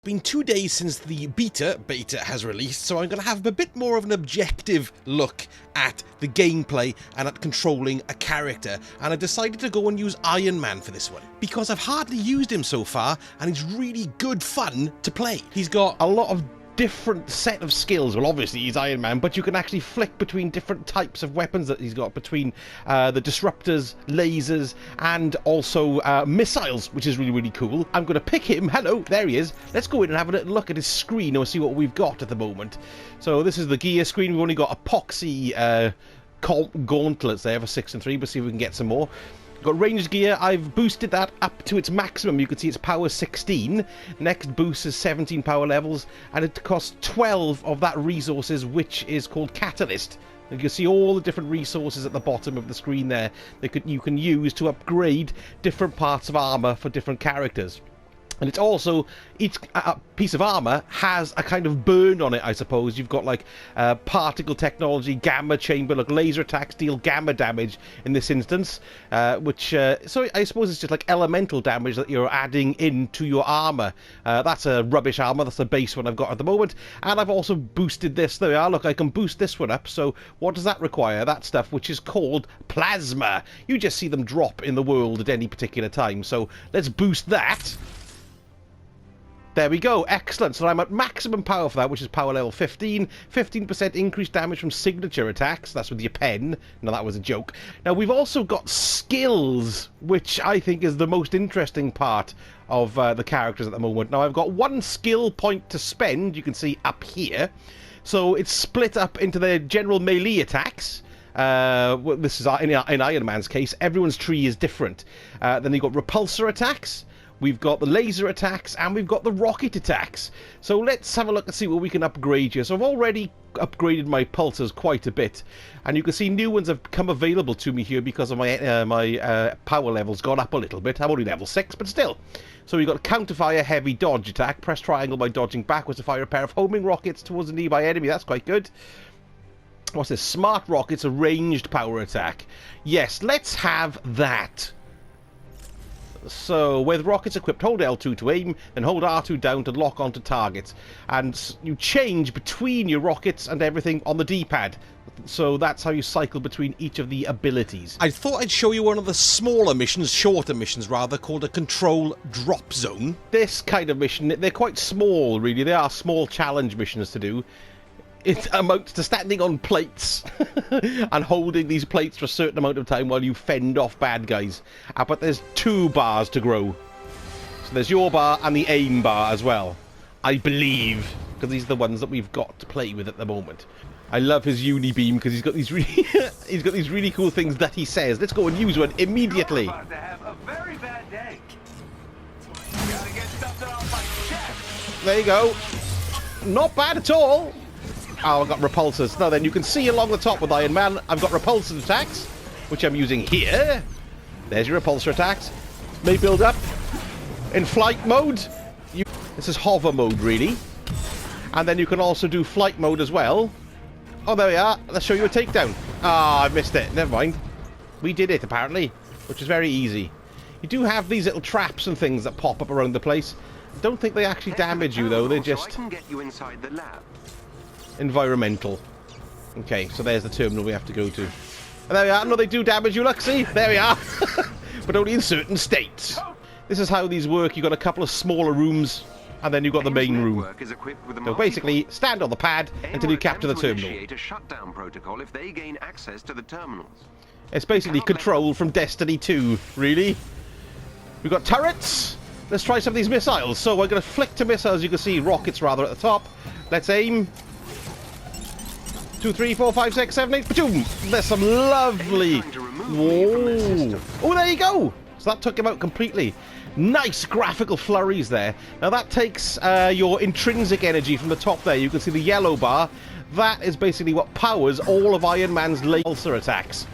Been 2 days since the beta has released, so I'm going to have a bit more of an objective look at the gameplay and at controlling a character, and I decided to go and use Iron Man for this one because I've hardly used him so far and he's really good fun to play. He's got a lot of different set of skills. Well, obviously he's Iron Man, but you can actually flick between different types of weapons that he's got, between the disruptors, lasers, and also missiles, which is really cool. I'm going to pick him. Hello, there he is. Let's go in and have a little look at his screen and see what we've got at the moment. So this is the gear screen. We've only got epoxy gauntlets there for 6 and 3, but see if we can get some more. Got ranged gear. I've boosted that up to its maximum. You can see it's power 16. Next boost is 17 power levels, and it costs 12 of that resources, which is called Catalyst. You can see all the different resources at the bottom of the screen there that you can use to upgrade different parts of armor for different characters. And it's also, each piece of armor has a kind of burn on it, I suppose. You've got like particle technology, gamma chamber, like laser attacks deal gamma damage in this instance, so I suppose it's just like elemental damage that you're adding into your armor. That's a rubbish armor, that's the base one I've got at the moment. And I've also boosted this. There we are, look, I can boost this one up. So what does that require? That stuff which is called plasma. You just see them drop in the world at any particular time. So let's boost that. There we go, excellent. So I'm at maximum power for that, which is power level 15. 15% increased damage from signature attacks. That's with your pen. Now that was a joke. Now we've also got skills, which I think is the most interesting part of the characters at the moment. Now I've got 1 skill point to spend, you can see up here. So it's split up into the general melee attacks. Well, this is in Iron Man's case, everyone's tree is different. Then you've got repulsor attacks. We've got the laser attacks, and we've got the rocket attacks. So let's have a look and see what we can upgrade here. So I've already upgraded my pulsars quite a bit, and you can see new ones have come available to me here because of my power level's gone up a little bit. I'm only level 6, but still. So we've got counterfire heavy dodge attack. Press triangle by dodging backwards to fire a pair of homing rockets towards a nearby enemy. That's quite good. What's this? Smart rockets, a ranged power attack. Yes, let's have that. So, with rockets equipped, hold L2 to aim, then hold R2 down to lock onto targets. And you change between your rockets and everything on the D-pad. So that's how you cycle between each of the abilities. I thought I'd show you one of the smaller missions, shorter missions rather, called a control drop zone. This kind of mission, they're quite small really, they are small challenge missions to do. It amounts to standing on plates and holding these plates for a certain amount of time while you fend off bad guys. But there's 2 bars to grow. So there's your bar and the aim bar as well, I believe, because these are the ones that we've got to play with at the moment. I love his uni beam because he's got these really cool things that he says. Let's go and use one immediately. You're about to have a very bad day. You gotta get stuff off my chest. There you go. Not bad at all. Oh, I've got repulsors. Now then, you can see along the top with Iron Man, I've got repulsor attacks, which I'm using here. There's your repulsor attacks. They build up. In flight mode, this is hover mode, really. And then you can also do flight mode as well. Oh, there we are. Let's show you a takedown. Ah, I missed it. Never mind. We did it, apparently, which is very easy. You do have these little traps and things that pop up around the place. I don't think they actually damage you, though. They're just... So I can get you inside the lab. Environmental. Okay, so there's the terminal we have to go to. And there we are. No, they do damage you, look, see? There we are. But only in certain states. This is how these work. You've got a couple of smaller rooms, and then you've got the main room. So basically, stand on the pad until you capture the terminal. A shutdown protocol if they gain access to the terminals. It's basically Control from Destiny 2, really. We've got turrets. Let's try some of these missiles. So we're going to flick to missiles. You can see rockets, rather, at the top. Let's aim. 2, 3, 4, 5, 6, 7, 8, boom! There's some lovely... Whoa! Oh, there you go! So that took him out completely. Nice graphical flurries there. Now that takes your intrinsic energy from the top there. You can see the yellow bar. That is basically what powers all of Iron Man's laser attacks.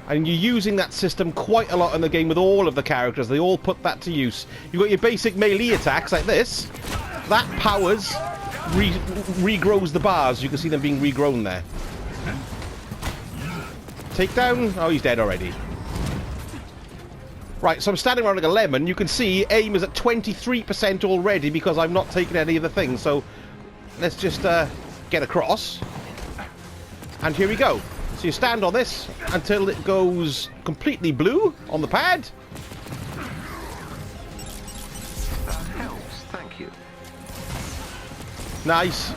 And you're using that system quite a lot in the game with all of the characters. They all put that to use. You've got your basic melee attacks like this. That powers... regrows the bars. You can see them being regrown there. Takedown. Oh, he's dead already. Right, so I'm standing around like a lemon. You can see aim is at 23% already because I've not taken any of the things. So let's just get across. And here we go. So you stand on this until it goes completely blue on the pad. That helps, thank you. Nice.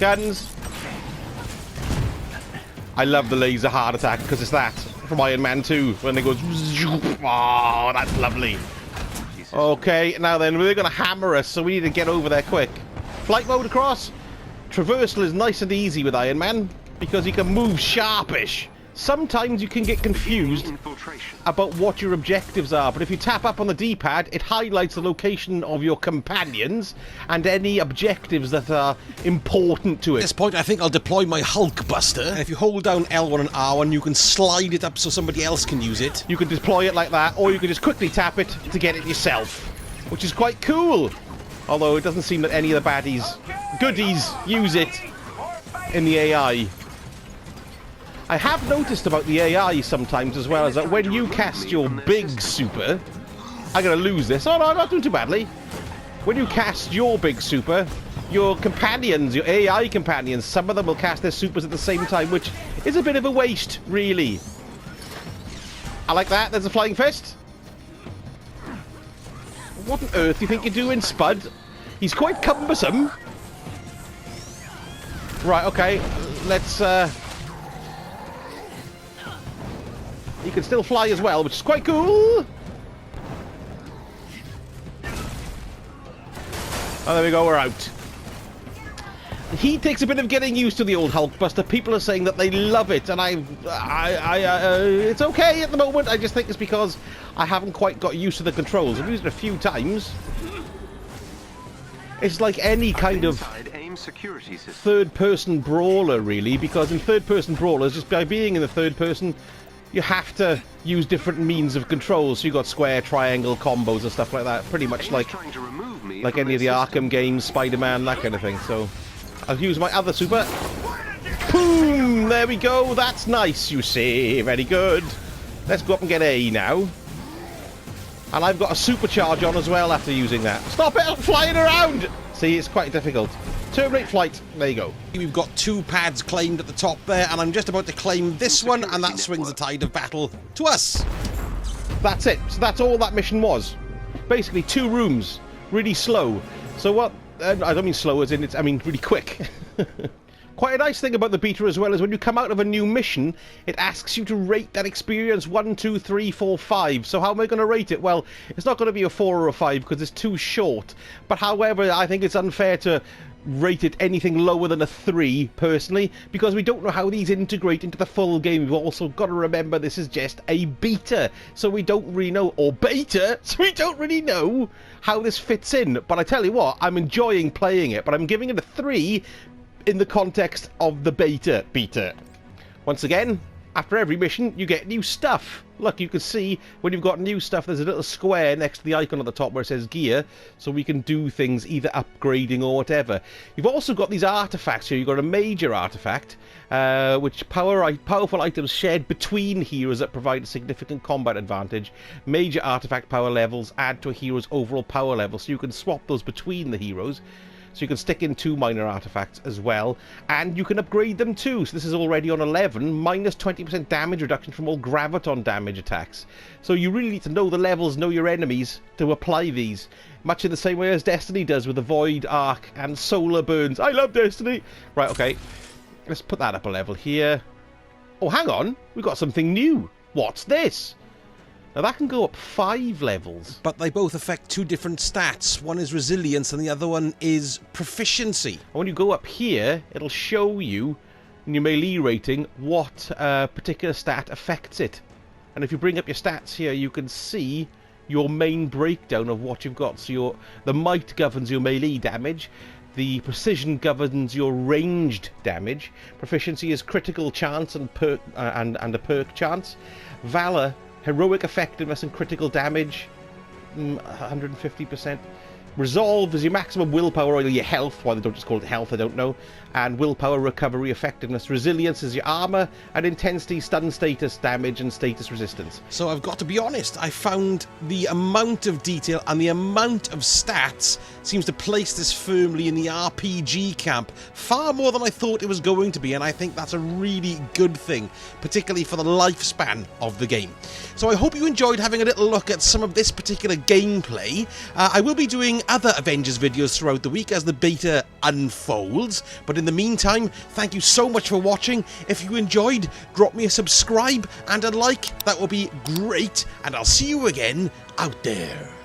Guns. I love the laser heart attack because it's that from Iron Man 2 when it goes. Oh, that's lovely. Okay, now then, they're going to hammer us, so we need to get over there quick. Flight mode across. Traversal is nice and easy with Iron Man because he can move sharpish. Sometimes you can get confused about what your objectives are, but if you tap up on the D-pad, it highlights the location of your companions and any objectives that are important to it. At this point, I think I'll deploy my Hulk Buster. And if you hold down L1 and R1, you can slide it up so somebody else can use it. You can deploy it like that, or you can just quickly tap it to get it yourself, which is quite cool. Although it doesn't seem that any of the baddies, goodies, use it in the AI. I have noticed about the AI sometimes as well, is that when you cast your big super... I'm going to lose this. Oh no, I'm not doing too badly. When you cast your big super, your companions, your AI companions, some of them will cast their supers at the same time, which is a bit of a waste, really. I like that. There's a flying fist. What on earth do you think you're doing, Spud? He's quite cumbersome. Right, okay. Let's... He can still fly as well, which is quite cool. Oh, there we go, we're out. He takes a bit of getting used to the old Hulkbuster. People are saying that they love it, and it's okay at the moment. I just think it's because I haven't quite got used to the controls. I've used it a few times. It's like any kind of third-person brawler, really, because in third-person brawlers, just by being in the third person, you have to use different means of control. So you got square, triangle, combos and stuff like that. Pretty much like any of the Arkham games, Spider-Man, that kind of thing. So I'll use my other super. Boom! There we go. That's nice, you see. Very good. Let's go up and get A now. And I've got a supercharge on as well after using that. Stop it! I'm flying around! See, it's quite difficult. Terminate flight. There you go. We've got 2 pads claimed at the top there, and I'm just about to claim this one, and that swings the tide of battle to us. That's it. So that's all that mission was. Basically, 2 rooms. Really slow. So what... I don't mean slow as in... I mean really quick. Quite a nice thing about the beta as well is when you come out of a new mission, it asks you to rate that experience 1, 2, 3, 4, 5. So how am I going to rate it? Well, it's not going to be a 4 or a 5 because it's too short. But however, I think it's unfair to rate it anything lower than a 3, personally, because we don't know how these integrate into the full game. We've also got to remember this is just a beta, so we don't really know, or beta, so we don't really know how this fits in. But I tell you what, I'm enjoying playing it, but I'm giving it a 3 in the context of the beta. Once again, after every mission, you get new stuff. Look, you can see when you've got new stuff, there's a little square next to the icon at the top where it says gear, so we can do things, either upgrading or whatever. You've also got these artifacts here. You've got a major artifact, which powerful items shared between heroes that provide a significant combat advantage. Major artifact power levels add to a hero's overall power level, so you can swap those between the heroes. So you can stick in 2 minor artifacts as well, and you can upgrade them too. So this is already on 11, minus 20% damage reduction from all graviton damage attacks. So you really need to know the levels, know your enemies to apply these, much in the same way as Destiny does with the Void, Arc, and Solar Burns. I love Destiny! Right, okay, let's put that up a level here. Oh, hang on, we've got something new. What's this? Now that can go up 5 levels. But they both affect 2 different stats. One is resilience and the other one is proficiency. And when you go up here, it'll show you in your melee rating what particular stat affects it. And if you bring up your stats here, you can see your main breakdown of what you've got. So the might governs your melee damage. The precision governs your ranged damage. Proficiency is critical chance and a perk chance. Valor, heroic effectiveness and critical damage, 150%. Resolve is your maximum willpower or your health. Why they don't just call it health, I don't know. And willpower, recovery, effectiveness. Resilience is your armor, and intensity, stun status, damage, and status resistance. So I've got to be honest, I found the amount of detail and the amount of stats seems to place this firmly in the RPG camp, far more than I thought it was going to be, and I think that's a really good thing, particularly for the lifespan of the game. So I hope you enjoyed having a little look at some of this particular gameplay. I will be doing other Avengers videos throughout the week as the beta unfolds, but in the meantime, thank you so much for watching. If you enjoyed, drop me a subscribe and a like, that would be great, and I'll see you again out there.